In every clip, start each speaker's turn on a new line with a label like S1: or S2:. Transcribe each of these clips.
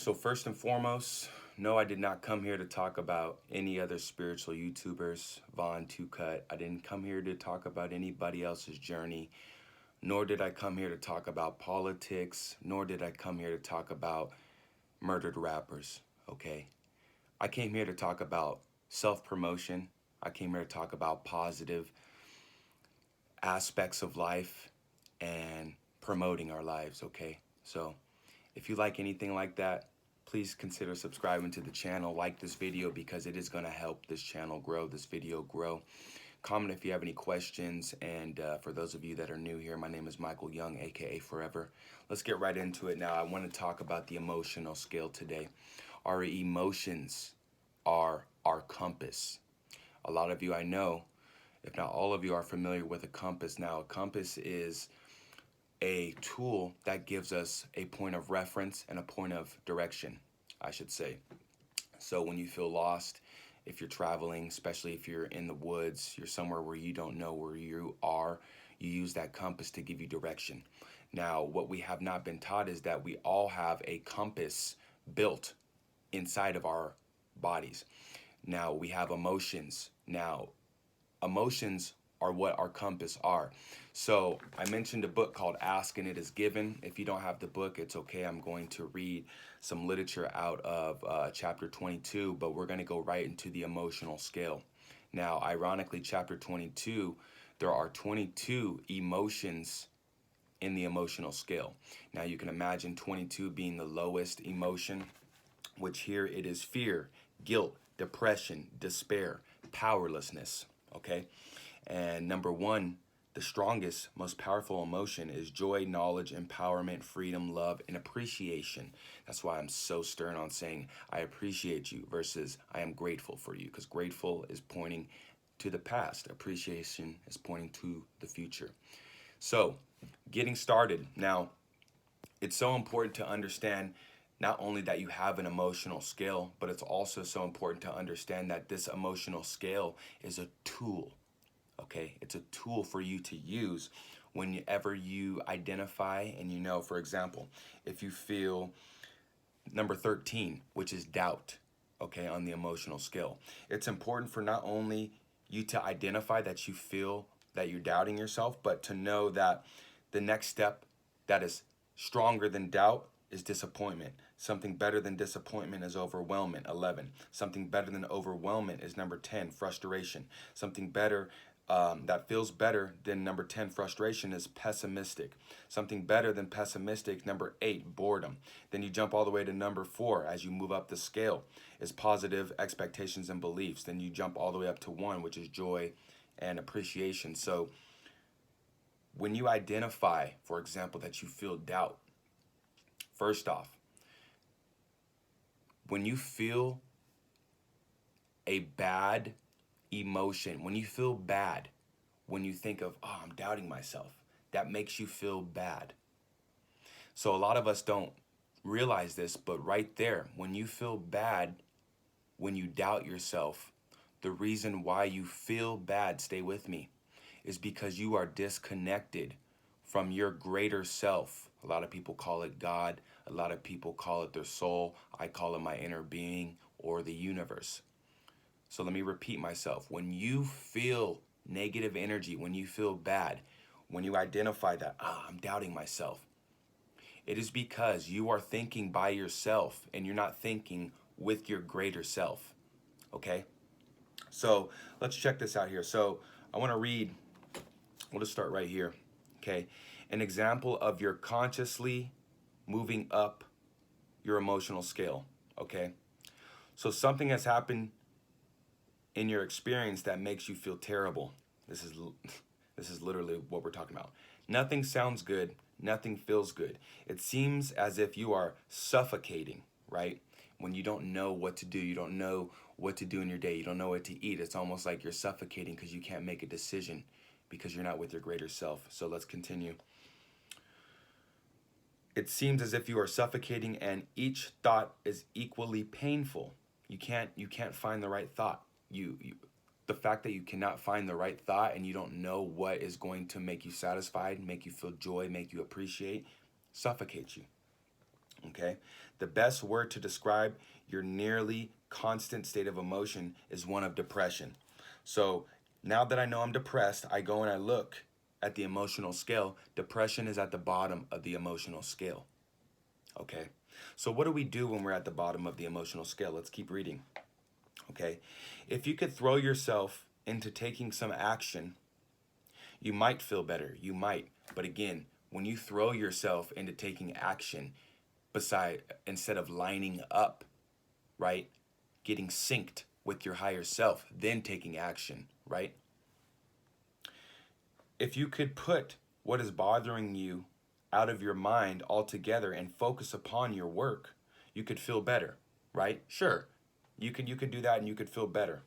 S1: So first and foremost, no, I did not come here to talk about any other spiritual YouTubers, Vaughn Two Cut. I didn't come here to talk about anybody else's journey, nor did I come here to talk about politics, nor did I come here to talk about murdered rappers, okay? I came here to talk about self-promotion. I came here to talk about positive aspects of life and promoting our lives, okay? So if you like anything like that, please consider subscribing to the channel. Like this video because it is going to help this channel grow, this video grow. Comment if you have any questions. And for those of you that are new here, my name is Michael Young, aka Forever. Let's get right into it now. I want to talk about the emotional scale today. Our emotions are our compass. A lot of you I know, if not all of you, are familiar with a compass. Now, a compass is a tool that gives us a point of reference and a point of direction, I should say. So when you feel lost, if you're traveling, especially if you're in the woods, you're somewhere where you don't know where you are, you use that compass to give you direction. Now, what we have not been taught is that we all have a compass built inside of our bodies. Now, we have emotions. Now, emotions are what our compass are. So I mentioned a book called Ask and It Is Given. If you don't have the book, it's okay. I'm going to read some literature out of chapter 22, but we're going to go right into the emotional scale. Now, ironically, chapter 22, there are 22 emotions in the emotional scale. Now, you can imagine 22 being the lowest emotion, which here it is fear, guilt, depression, despair, powerlessness, okay? And number one, the strongest, most powerful emotion is joy, knowledge, empowerment, freedom, love, and appreciation. That's why I'm so stern on saying I appreciate you versus I am grateful for you, because grateful is pointing to the past. Appreciation is pointing to the future. So getting started. Now, it's so important to understand not only that you have an emotional scale, but it's also so important to understand that this emotional scale is a tool. Okay, it's a tool for you to use whenever you identify and you know, for example, if you feel number 13, which is doubt, okay, on the emotional scale. It's important for not only you to identify that you feel that you're doubting yourself, but to know that the next step that is stronger than doubt is disappointment. Something better than disappointment is overwhelmment, 11. Something better than overwhelmment is number 10, frustration. Something better that feels better than number 10, frustration, is pessimistic. Something better than pessimistic, number 8, boredom. Then you jump all the way to number 4 as you move up the scale, is positive expectations and beliefs. Then you jump all the way up to 1, which is joy and appreciation. So when you identify, for example, that you feel doubt, first off, when you feel a bad emotion, when you feel bad, when you think of, oh, I'm doubting myself, that makes you feel bad. So a lot of us don't realize this, but right there, when you feel bad, when you doubt yourself, the reason why you feel bad, stay with me, is because you are disconnected from your greater self. A lot of people call it God. A lot of people call it their soul. I call it my inner being or the universe. So let me repeat myself. When you feel negative energy, when you feel bad, when you identify that, I'm doubting myself, it is because you are thinking by yourself and you're not thinking with your greater self, okay? So let's check this out here. So I want to read, we'll just start right here, okay? An example of your consciously moving up your emotional scale, okay? So something has happened in your experience that makes you feel terrible. This is literally what we're talking about. Nothing sounds good. Nothing feels good. It seems as if you are suffocating, right? When you don't know what to do, you don't know what to do in your day, you don't know what to eat. It's almost like you're suffocating because you can't make a decision because you're not with your greater self. So let's continue. It seems as if you are suffocating and each thought is equally painful. You can't find the right thought. The fact that you cannot find the right thought and you don't know what is going to make you satisfied, make you feel joy, make you appreciate, suffocates you. okay? The best word to describe your nearly constant state of emotion is one of depression. So now that I know I'm depressed, I go and I look at the emotional scale. Depression is at the bottom of the emotional scale, okay? So what do we do when we're at the bottom of the emotional scale? Let's keep reading, okay? If you could throw yourself into taking some action, you might feel better. You might. But again, when you throw yourself into taking action, instead of lining up, right? Getting synced with your higher self, then taking action, right? If you could put what is bothering you out of your mind altogether and focus upon your work, you could feel better, right? Sure. You could do that and you could feel better.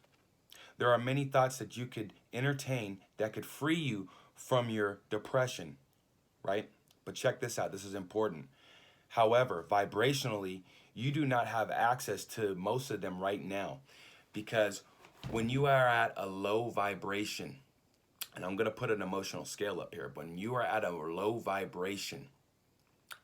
S1: There are many thoughts that you could entertain that could free you from your depression, right? But check this out. This is important. However, vibrationally, you do not have access to most of them right now, because when you are at a low vibration, and I'm going to put an emotional scale up here, but when you are at a low vibration,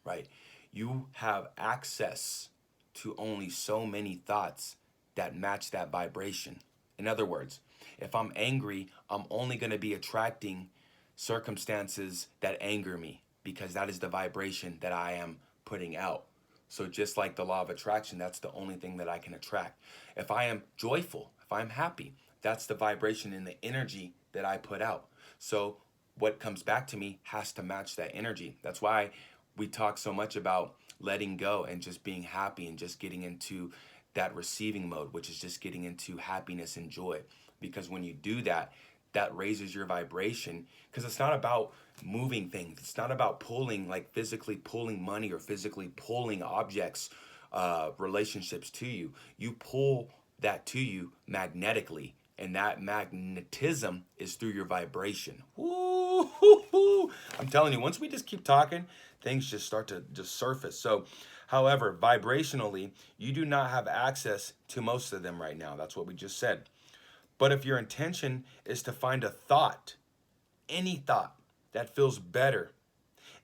S1: right, you have access to only so many thoughts that match that vibration. In other words, if I'm angry, I'm only going to be attracting circumstances that anger me, because that is the vibration that I am putting out. So just like the law of attraction, that's the only thing that I can attract. If I am joyful, if I'm happy, that's the vibration and the energy that I put out. So what comes back to me has to match that energy. That's why we talk so much about letting go and just being happy and just getting into that receiving mode, which is just getting into happiness and joy. Because when you do that, that raises your vibration, because it's not about moving things. It's not about pulling, like physically pulling money or physically pulling objects, relationships to you. You pull that to you magnetically, and that magnetism is through your vibration. Woo-hoo-hoo. I'm telling you, once we just keep talking, things just start to just surface. So, however, vibrationally, you do not have access to most of them right now. That's what we just said. But if your intention is to find a thought, any thought that feels better,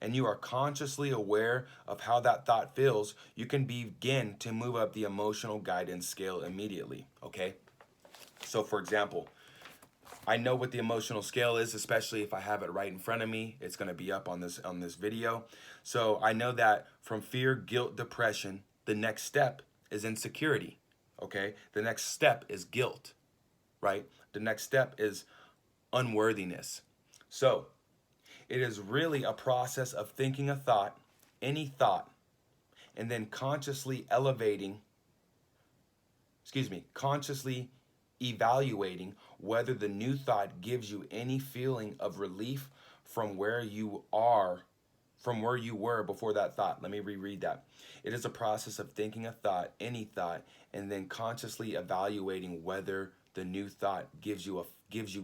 S1: and you are consciously aware of how that thought feels, you can begin to move up the emotional guidance scale immediately, okay? So for example, I know what the emotional scale is, especially if I have it right in front of me. It's going to be up on this video. So I know that from fear, guilt, depression, the next step is insecurity, okay? The next step is guilt, right? The next step is unworthiness. So it is really a process of thinking a thought, any thought, and then consciously evaluating whether the new thought gives you any feeling of relief from where you were before that thought. Let me reread that. It is a process of thinking a thought, any thought, and then consciously evaluating whether the new thought gives you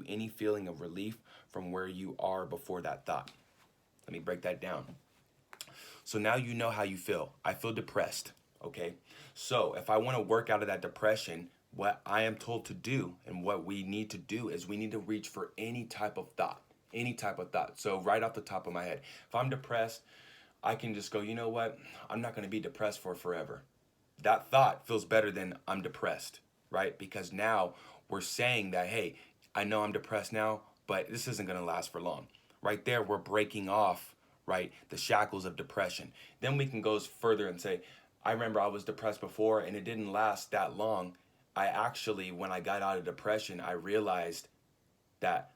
S1: any feeling of relief from where you are before that thought. Let me break that down. So now you know how you feel. I feel depressed, okay? So if I want to work out of that depression, what I am told to do and what we need to do is we need to reach for any type of thought. Any type of thought. So right off the top of my head, if I'm depressed, I can just go, you know what? I'm not going to be depressed for forever. That thought feels better than I'm depressed, right? Because now we're saying that, hey, I know I'm depressed now, but this isn't going to last for long. Right there, we're breaking off, right, the shackles of depression. Then we can go further and say, I remember I was depressed before and it didn't last that long. I actually, when I got out of depression, I realized that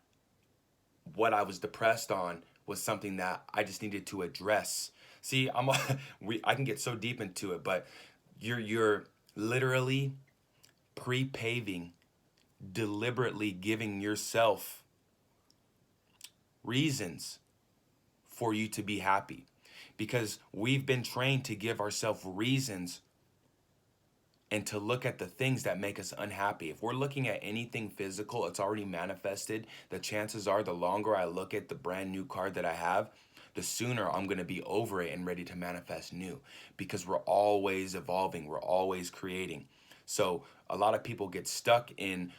S1: what I was depressed on was something that I just needed to address. See, I can get so deep into it, but you're literally pre-paving, deliberately giving yourself reasons for you to be happy, because we've been trained to give ourselves reasons and to look at the things that make us unhappy. If we're looking at anything physical, it's already manifested. The chances are the longer I look at the brand new card that I have, the sooner I'm going to be over it and ready to manifest new, because we're always evolving. We're always creating. So a lot of people get stuck in,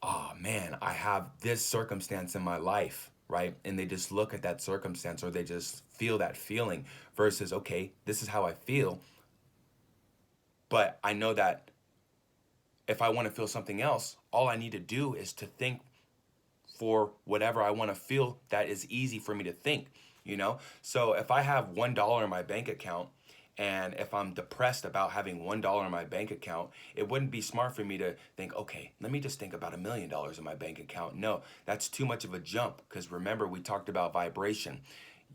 S1: oh man, I have this circumstance in my life, right? And they just look at that circumstance, or they just feel that feeling versus, okay, this is how I feel. But I know that if I want to feel something else, all I need to do is to think for whatever I want to feel that is easy for me to think, you know? So if I have $1 in my bank account, and if I'm depressed about having $1 in my bank account, it wouldn't be smart for me to think, okay, let me just think about $1 million in my bank account. No, that's too much of a jump, because remember, we talked about vibration.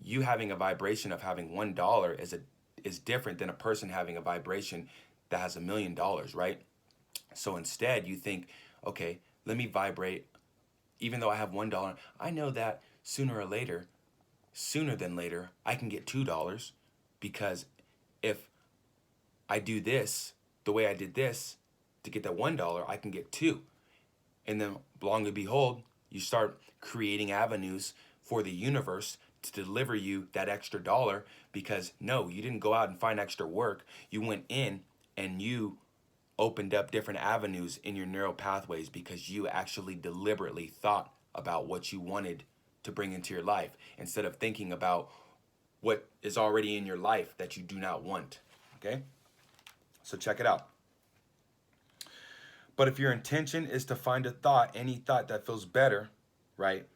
S1: You having a vibration of having $1 is different than a person having a vibration that has $1 million, right? So instead, you think, okay, let me vibrate. Even though I have $1, I know that sooner or later, sooner than later, I can get $2, because if I do this the way I did this to get that $1, I can get two. And then, long and behold, you start creating avenues for the universe to deliver you that extra dollar, because no, you didn't go out and find extra work. You went in and you opened up different avenues in your neural pathways, because you actually deliberately thought about what you wanted to bring into your life, instead of thinking about what is already in your life that you do not want. Okay? So check it out. But if your intention is to find a thought, any thought that feels better, right?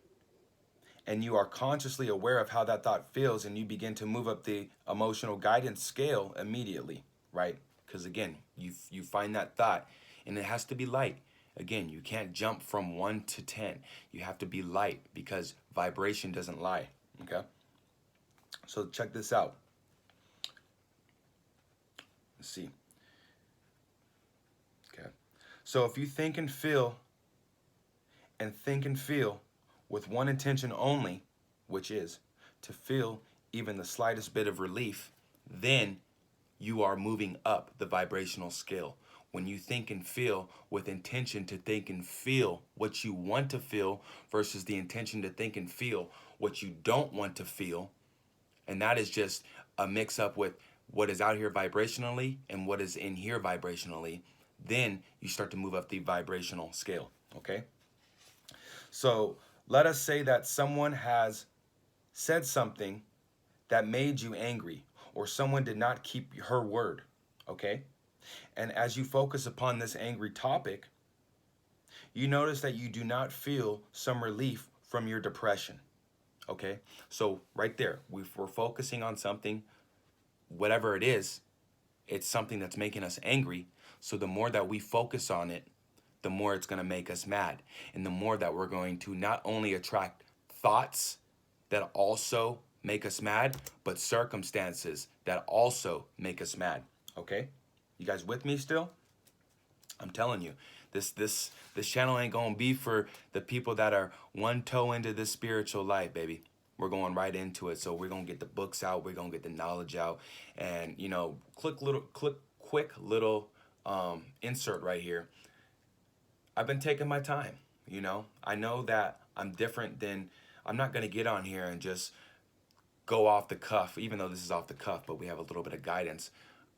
S1: And you are consciously aware of how that thought feels, and you begin to move up the emotional guidance scale immediately, right? Because again, you find that thought, and it has to be light. Again, you can't jump from 1 to 10. You have to be light, because vibration doesn't lie, okay? So check this out. Let's see. Okay. So if you think and feel with one intention only, which is to feel even the slightest bit of relief, then you are moving up the vibrational scale. When you think and feel with intention to think and feel what you want to feel versus the intention to think and feel what you don't want to feel, and that is just a mix up with what is out here vibrationally and what is in here vibrationally, then you start to move up the vibrational scale, okay? So let us say that someone has said something that made you angry, or someone did not keep her word, okay? And as you focus upon this angry topic, you notice that you do not feel some relief from your depression, okay? So right there, we're focusing on something, whatever it is, it's something that's making us angry. So the more that we focus on it, the more it's going to make us mad. And the more that we're going to not only attract thoughts that also make us mad, but circumstances that also make us mad. Okay? You guys with me still? I'm telling you, this channel ain't gonna be for the people that are one toe into this spiritual life, baby. We're going right into it. So we're gonna get the books out, we're gonna get the knowledge out, and you know, quick little insert right here. I've been taking my time, you know. I know that I'm different than, I'm not gonna get on here and just go off the cuff, even though this is off the cuff, but we have a little bit of guidance.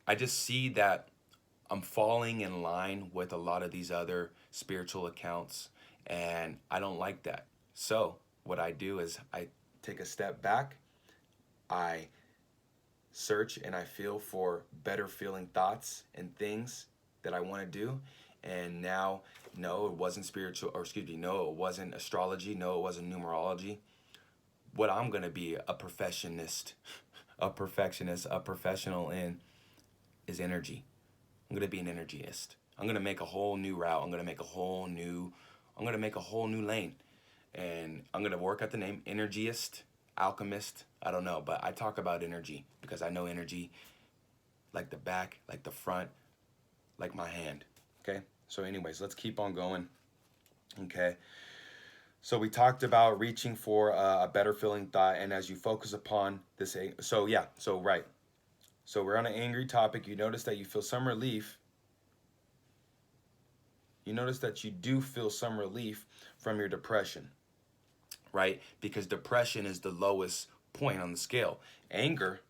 S1: I just see that I'm falling in line with a lot of these other spiritual accounts, and I don't like that. So what I do is I take a step back, I search and I feel for better feeling thoughts and things that I want to do. And now, no, it wasn't spiritual, or excuse me, no, it wasn't astrology, no, it wasn't numerology. What I'm going to be a perfectionist, a professional in is energy. I'm going to be an energyist. I'm going to make a whole new route. I'm going to make a whole new lane. And I'm going to work at the name energyist, alchemist. I don't know, but I talk about energy because I know energy like the back, like the front, like my hand. Okay? So anyways, let's keep on going. Okay? So we talked about reaching for a better feeling thought, and as you focus upon this, so we're on an angry topic. You notice that you feel some relief. You notice that you do feel some relief from your depression, right? Because depression is the lowest point on the scale. Anger,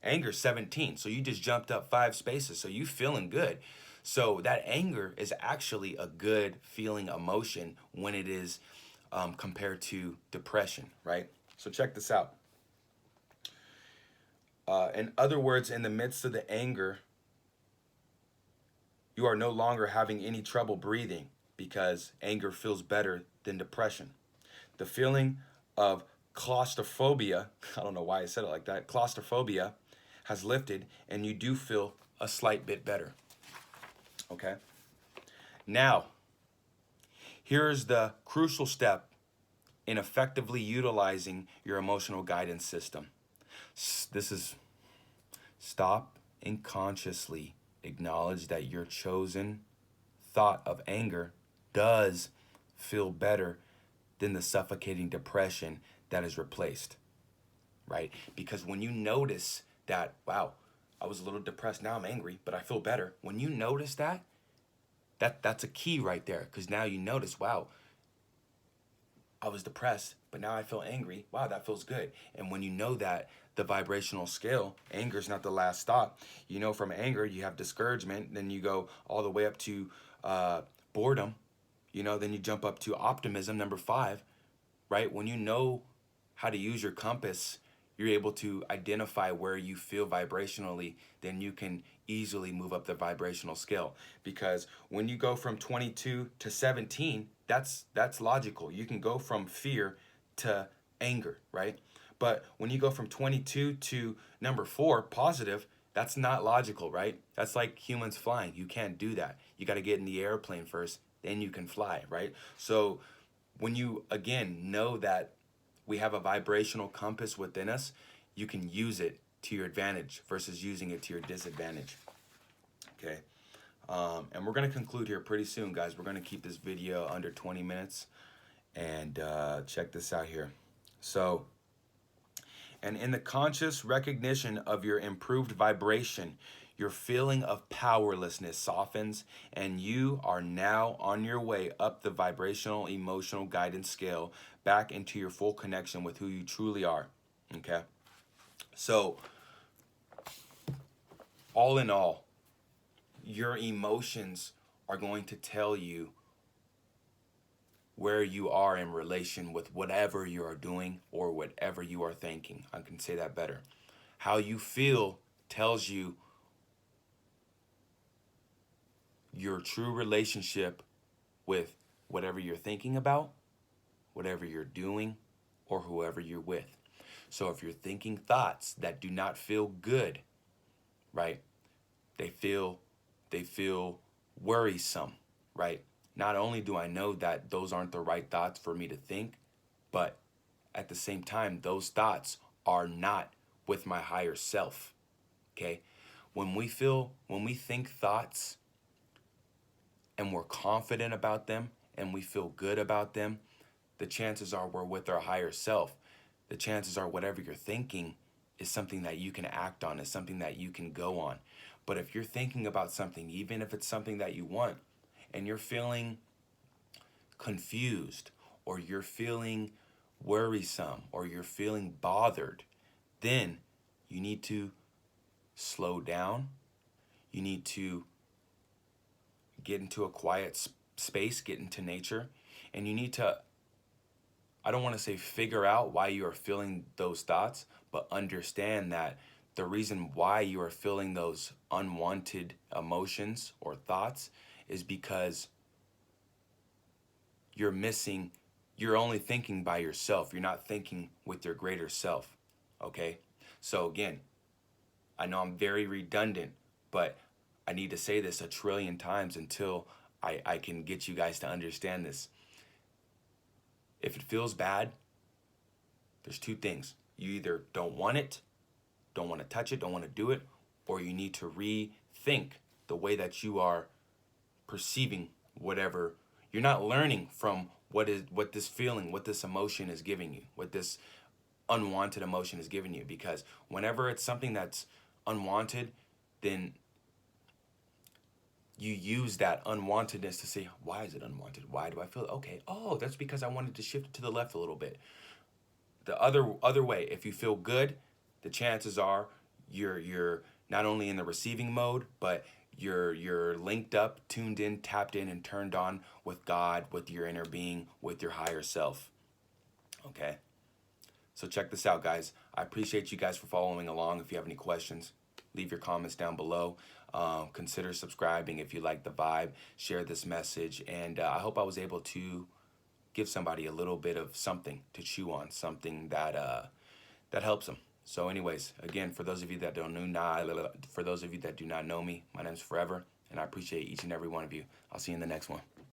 S1: anger's 17, so you just jumped up 5 spaces, so you feeling good. So that anger is actually a good feeling emotion when it is compared to depression, right? So check this out. In other words, in the midst of the anger, you are no longer having any trouble breathing because anger feels better than depression. The feeling of claustrophobia, I don't know why I said it like that, claustrophobia has lifted and you do feel a slight bit better. Okay? Now, here's the crucial step in effectively utilizing your emotional guidance system. This is stop and consciously acknowledge that your chosen thought of anger does feel better than the suffocating depression that is replaced, right? Because when you notice that, wow, I was a little depressed, now I'm angry, but I feel better. When you notice that's a key right there, because now you notice, wow, I was depressed, but now I feel angry. Wow, that feels good. And when you know that the vibrational scale, anger is not the last stop. You know, from anger, you have discouragement, then you go all the way up to boredom, then you jump up to optimism, number 5, right? When you know how to use your compass, you're able to identify where you feel vibrationally, then you can easily move up the vibrational scale. Because when you go from 22 to 17, that's logical. You can go from fear to anger, right? But when you go from 22 to number 4, positive, that's not logical, right? That's like humans flying. You can't do that. You got to get in the airplane first, then you can fly, right? So when you, again, know that we have a vibrational compass within us, you can use it to your advantage versus using it to your disadvantage. Okay. And we're going to conclude here pretty soon, guys. We're going to keep this video under 20 minutes. And check this out here. So, and in the conscious recognition of your improved vibration, your feeling of powerlessness softens, and you are now on your way up the vibrational emotional guidance scale back into your full connection with who you truly are. Okay? So, all in all, your emotions are going to tell you where you are in relation with whatever you are doing or whatever you are thinking. I can say that better. How you feel tells you your true relationship with whatever you're thinking about, whatever you're doing, or whoever you're with. So if you're thinking thoughts that do not feel good, right? They feel worrisome, right? Not only do I know that those aren't the right thoughts for me to think, but at the same time, those thoughts are not with my higher self. Okay? When we think thoughts and we're confident about them and we feel good about them, the chances are we're with our higher self. The chances are whatever you're thinking is something that you can act on, is something that you can go on. But if you're thinking about something, even if it's something that you want, and you're feeling confused, or you're feeling worrisome, or you're feeling bothered, then you need to slow down. You need to get into a quiet space, get into nature, and you need to, I don't want to say figure out why you are feeling those thoughts, but understand that the reason why you are feeling those unwanted emotions or thoughts is because you're only thinking by yourself. You're not thinking with your greater self. Okay? So again, I know I'm very redundant, but I need to say this a trillion times until I can get you guys to understand this. If it feels bad, there's 2 things. You either don't want it, don't want to touch it, don't want to do it, or you need to rethink the way that you are perceiving whatever. You're not learning from what this feeling, what this emotion is giving you, what this unwanted emotion is giving you. Because whenever it's something that's unwanted, then you use that unwantedness to say, why is it unwanted? Why do I feel it? Okay, oh, that's because I wanted to shift it to the left a little bit. The other way, if you feel good, the chances are you're not only in the receiving mode, but you're linked up, tuned in, tapped in, and turned on with God, with your inner being, with your higher self. Okay? So check this out, guys. I appreciate you guys for following along. If you have any questions, leave your comments down below. Consider subscribing if you like the vibe. Share this message, and I hope I was able to give somebody a little bit of something to chew on, something that helps them. So, anyways, again, for those of you that do not know me, my name's Forever, and I appreciate each and every one of you. I'll see you in the next one.